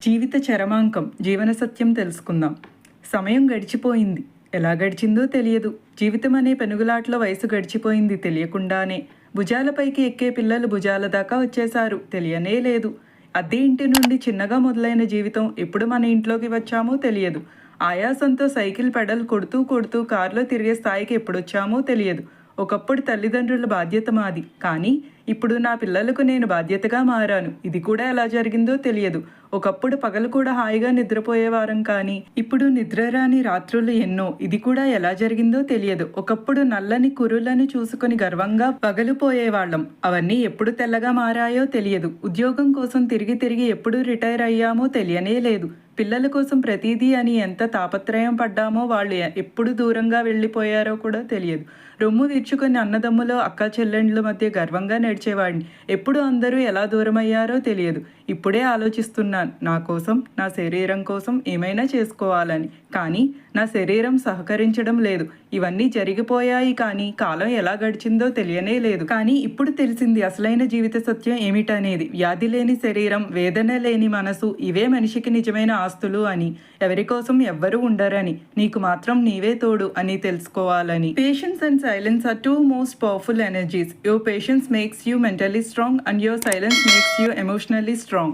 జీవిత చరమాంకం జీవన సత్యం తెలుసుకుందాం. సమయం గడిచిపోయింది. ఎలా గడిచిందో తెలియదు. జీవితం అనే పెనుగులాట్లో వయసు గడిచిపోయింది తెలియకుండానే. భుజాలపైకి ఎక్కే పిల్లలు భుజాల దాకా వచ్చేశారు, తెలియనే లేదు. అద్దె ఇంటి నుండి చిన్నగా మొదలైన జీవితం ఎప్పుడు మన ఇంట్లోకి వచ్చామో తెలియదు. ఆయాసంతో సైకిల్ పెడల్ కొడుతూ కొడుతూ కారులో తిరిగే స్థాయికి ఎప్పుడొచ్చామో తెలియదు. ఒకప్పుడు తల్లిదండ్రుల బాధ్యత మాది, కానీ ఇప్పుడు నా పిల్లలకు నేను బాధ్యతగా మారాను. ఇది కూడా ఎలా జరిగిందో తెలియదు. ఒకప్పుడు పగలు కూడా హాయిగా నిద్రపోయేవారం, కానీ ఇప్పుడు నిద్రరాని రాత్రులు ఎన్నో. ఇది కూడా ఎలా జరిగిందో తెలియదు. ఒకప్పుడు నల్లని కురులను చూసుకొని గర్వంగా పగలు పోయేవాళ్ళం. అవన్నీ ఎప్పుడు తెల్లగా మారాయో తెలియదు. ఉద్యోగం కోసం తిరిగి తిరిగి ఎప్పుడు రిటైర్ అయ్యామో తెలియనే లేదు. పిల్లల కోసం ప్రతిదీ అని ఎంత తాపత్రయం పడ్డామో వాళ్ళు ఎప్పుడు దూరంగా వెళ్ళిపోయారో కూడా తెలియదు. రొమ్ము విరుచుకొని అన్నదమ్ములో అక్క చెల్లెండ్ల మధ్య గర్వంగా నడిచేవాడిని. ఎప్పుడు అందరూ ఎలా దూరమయ్యారో తెలియదు. ఇప్పుడే ఆలోచిస్తున్నాను, నా కోసం, నా శరీరం కోసం ఏమైనా చేసుకోవాలని. కానీ నా శరీరం సహకరించడం లేదు. ఇవన్నీ జరిగిపోయాయి, కానీ కాలం ఎలా గడిచిందో తెలియనే లేదు. కానీ ఇప్పుడు తెలిసింది అసలైన జీవిత సత్యం ఏమిటనేది. వ్యాధి లేని శరీరం, వేదన లేని మనసు, ఇవే మనిషికి నిజమైన ఆస్తులు అని. ఎవరి కోసం ఎవ్వరూ ఉండరని, నీకు మాత్రం నీవే తోడు అని తెలుసుకోవాలని. Patience and silence are two most powerful energies. Your patience makes you mentally strong and your silence makes you emotionally strong.